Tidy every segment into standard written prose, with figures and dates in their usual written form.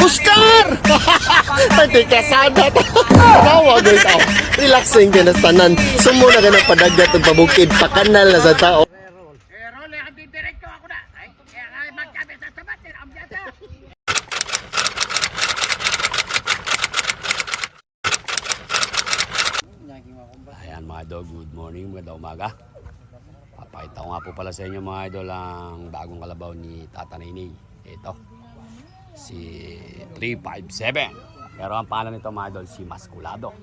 Oscar! Pati kasada. Tawa guys, oh. Relaxing ka na tanan. Sumuna ka ng padagat at pabukid. Pakanal na sa tao. Role, ang diretso ako na. Ay, kaya magkabi sa sabat, ang biyata. Ayan mga idol, good morning, magandang umaga. Papakita ko nga po pala sa inyo mga idol ang bagong kalabaw ni Tata Nining. Ito, si 357. Pero ang pangalan nito mga idol, si Maskulado.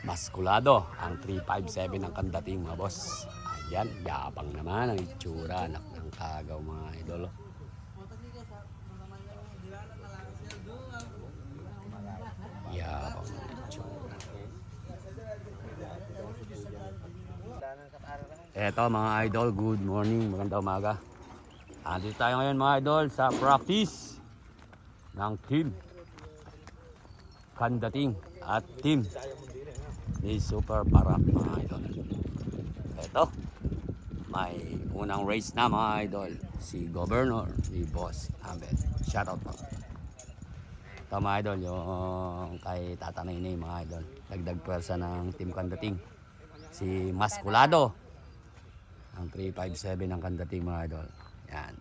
Maskulado, ang 357 ng kandating mga boss. Ayan, yabang naman ang itsura ng kagaw mga idol. Yabang ang itsura. Eto mga idol, good morning, magandang umaga. Andito tayo ngayon mga idol sa practice ng team Kandating at team ni Super Parak mga idol. Eto, may unang race na mga idol, si Governor ni Boss Ambet. Shoutout po. Ito mga idol, yung kay Tata Nining mga idol. Dagdag pwersa ng team Kandating. Si Maskulado. Ang 357 ng kandating mga idol. Yan.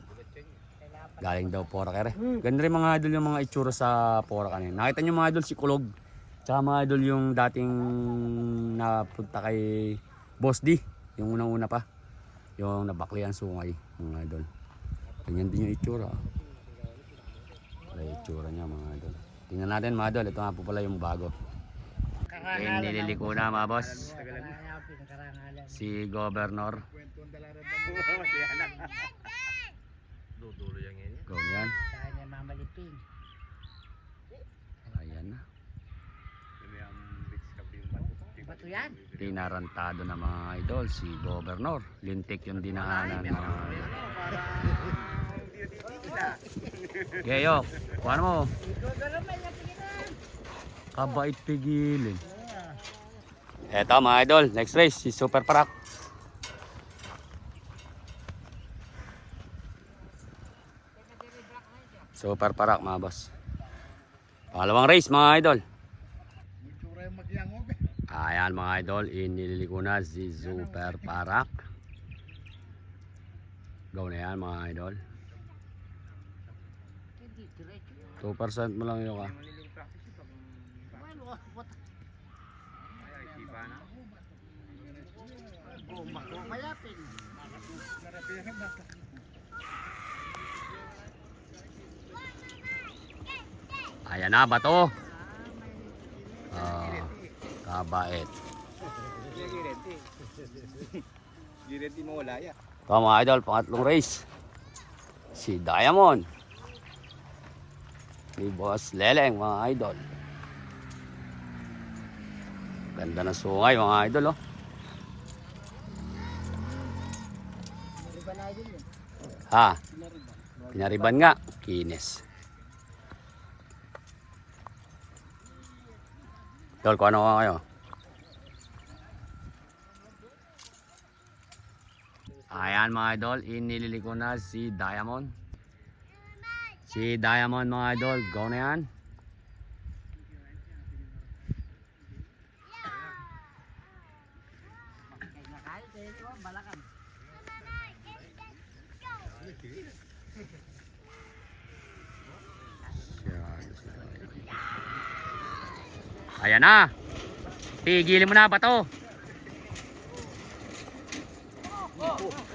Galing daw Porac. Ganda rin mga idol yung mga itsura sa Porac kanina. Nakita nyo mga idol si Kulog. Tsaka mga idol yung dating napunta kay Boss D. Yung unang-una pa. Yung nabaklian sungay mga idol. Ganyan din yung itsura. Wala yung itsura niya mga idol. Tingnan natin mga idol. Ito nga po pala yung bago. Nililiko na mga boss. Si Governor. Go yan. Kanya mamalipin. Ayan na. Bato yan. Tinarantado na mga idol si Governor. Lintik yung dinaanan na. Gayok, kuha mo. Kabait pigilin. Eto mga idol, next race si Super Parak. Super Parak mga boss. Pangalawang race mga idol. Ayan mga idol, iniliko na si Super Parak. Go na yan mga idol. 2% mo lang yun ka. Mayapin. Ayan na, bato. Kabait. Girenti mo wala ya. Ito mga idol, pangatlong race. Si Diamond. Ni Boss Leleng mga idol. Ganda ng sungay mga idol oh. Ha? Pinariban nga. Kines. Idol, kung ano ka kayo? Ayan mga idol, iniliko na si Diamond. Si Diamond mga idol, go na yan. Ayan na. Tigilin mo na bato.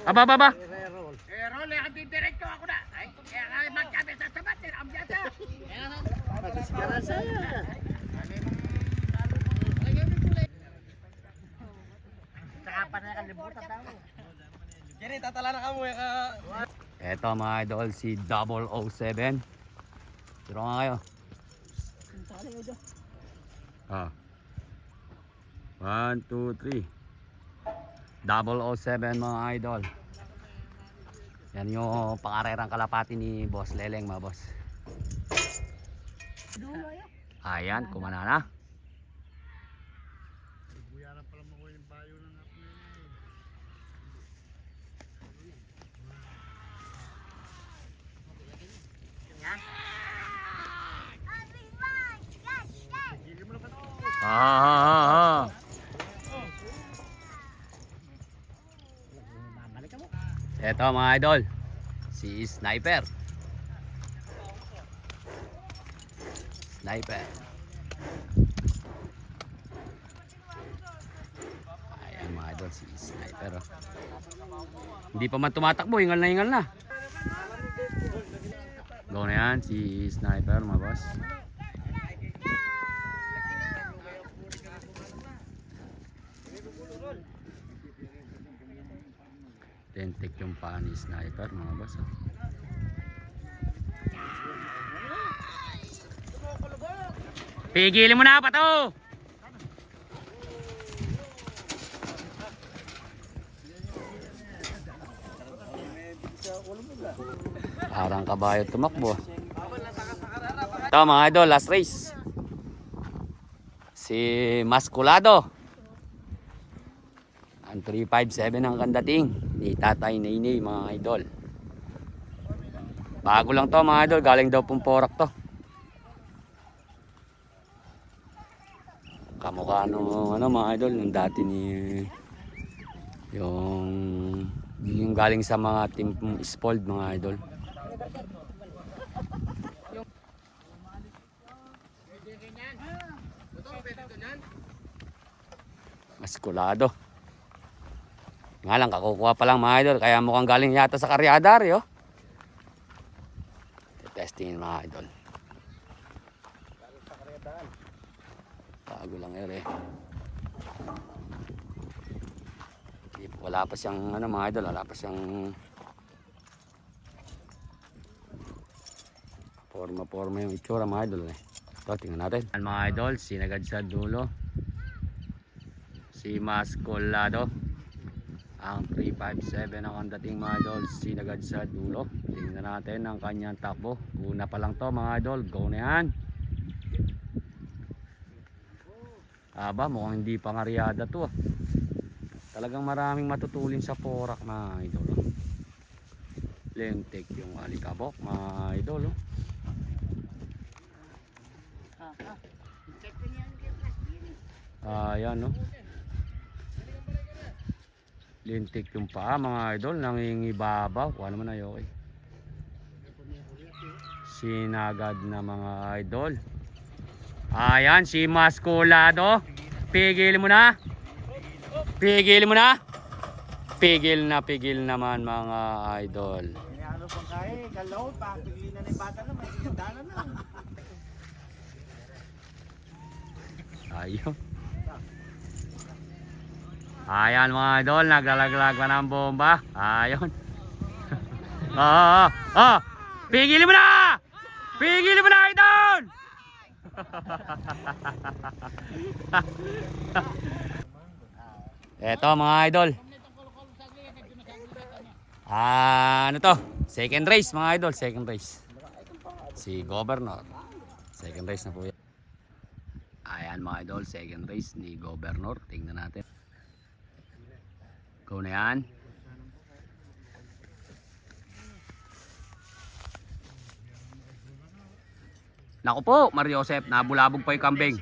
Aba. Role, ang diretso ako na. Ay, kaya magkabi sa sabat, ang biyata. Saka pa na kalibutan tao. Kini tatala na kamo ka. Eto mga idol, si 007. Tiro nga kayo. Ah. 1, 2, 3. 007 mga idol. Yan yung pangarerang kalapati ni Boss Leleng mga boss. Ayan, kumana na. Eto mga idol, si Sniper. Sniper. Ayan mga idol, si Sniper. Oh. Hindi pa man tumatakbo, hingal na. Go na yan, si Sniper mga boss. Tentik yung paa ni Sniper mga boss. Oh. Pigilin mo na pa to. Parang kabayo tumakbo. Ito mga idol, last race. Si Masculado. Ang 357 ang kandating ni Tatay Nainay mga idol. Bago lang to mga idol, galing daw Pumporak to. Kamukha nung ano mga idol, yung dati ni yung galing sa mga team Spoiled mga idol. Maskulado. Nga lang, kakukuha pa lang mga idol, kaya mukhang galing yata sa Karyadari oh. Testingin mga idol. Bago lang ere. Wala pa siyang ano mga idol, wala pa siyang forma yung itsura mga idol eh. Ito, tingnan natin. Mga idol, sinagad sa dulo. Si Masculado. Ang 357 ang dating mga idol, sinagad sa dulo. Tingnan natin ang kanyang takbo. Una pa lang to mga idol, go na yan. Aba, mukhang hindi pa ngaryada to ah. Talagang maraming matutulin sa Porak mga idol. Lentik yung alikabok mga idol. Ayan no. Lintik yung paa mga idol, nangingibabaw. Kuha naman ay okay. Sinagad na mga idol. Ayan si Masculado. Pigil mo na. Pigil mo na. Pigil naman mga idol. Ano pang kaya, kalaw, pagpigilin na ng bata na, may kindanan na. Ayun. Ayan mga idol, naglalaglag pa ng bomba. Ayun. Pigilin mo na! Pigilin mo na idol! Eto mga idol. Ano to? Second race mga idol, second race. Si Governor. Second race na po yan. Ayan mga idol, second race ni Governor. Tingnan natin. Go na yan. Naku po, Mario Joseph, nabulabog pa yung kambing.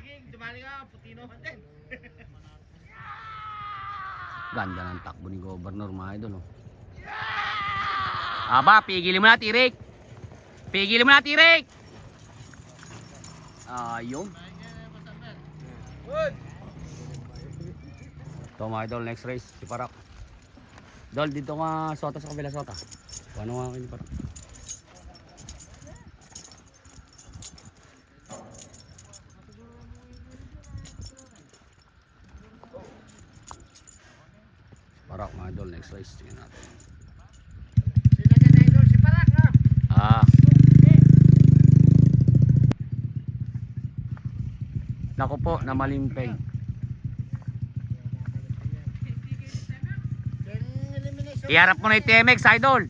Ganda ng takbo ni Governor mga idol. Oh. Aba, pigilin mo na Tirik. Pigilin mo na Tirik. Ayun. Ito mga idol, next race, si Parak. Dol, dito nga Sota sa kabila Sota. Ano nga kayo ni Parak? Parak mga idol, next race, tingnan natin. Sinagad na idol si Parak ha. Naku po, namalimpeng. Iharap mo na yung TMX idol.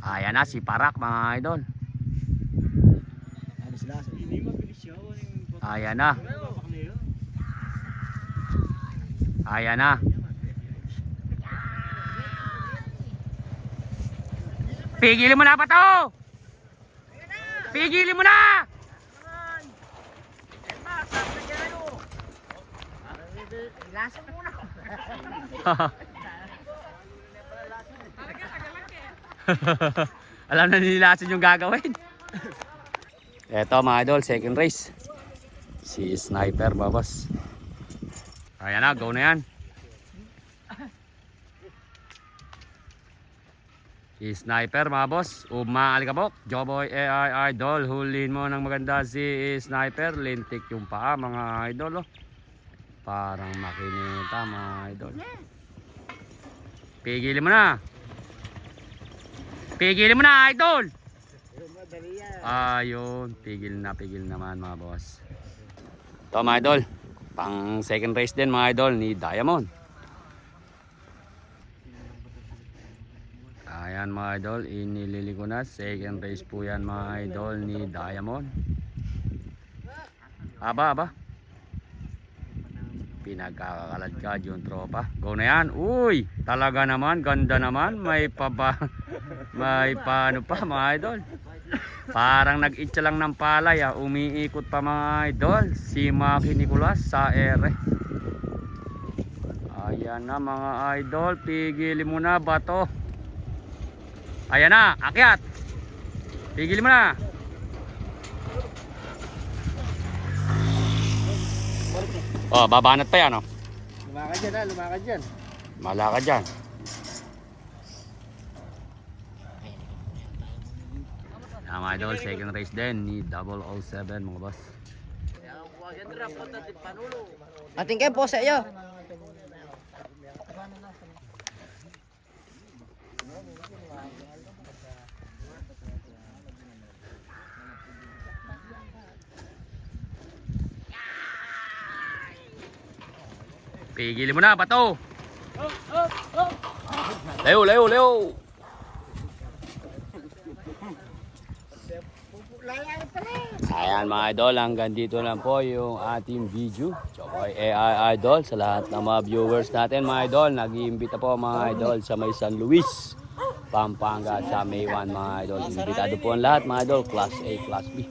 Ayan na si Parak mga idol. Ayan na. Ayan na. Pigilin mo na pa to. Pigilin mo na. Lasa muna. Alam na nilasin yung gagawin. Eto mga idol, second race. Si Sniper, babas. Ayan na, go na yan. Si Sniper, mga boss. Umaalikabok. Joboy AI Idol. Hulin mo ng maganda si Sniper. Lintik yung paa, mga idol. Oh. Parang makinita, mga idol. Pigilin mo na. Pigilin mo na, idol. Ayun, pigil naman mga boss. Ito mga idol, pang second race din mga idol ni Diamond. Ayan mga idol, inilili ko na. Second race po yan mga idol ni Diamond. Aba. Pinagkakaladkad yung tropa. Go na yan. Uy, talaga naman, ganda naman. May paano pa mga idol. Parang nag-itcha lang ng palay ah. Umiikot pa mga idol. Si Maki Nicolas sa ere. Ayan na mga idol. Pigilin mo na bato. Ayan na, akyat. Pigilin mo na. Oh, babanat pa yan oh. Lumakad dyan ha, lumakad dyan. Malakad dyan. Mga idol, second race din ni 007 mga boss. Ating kayo po sa iyo. Pigilin mo na, bato. Leo. Ayan mga idol, hanggang dito lang po yung ating video. Joboy AI Idol sa lahat ng mga viewers natin mga idol. Nag-iimbita po mga idol sa may San Luis, Pampanga sa May 1 mga idol. Imbitado po ang lahat mga idol, Class A, Class B.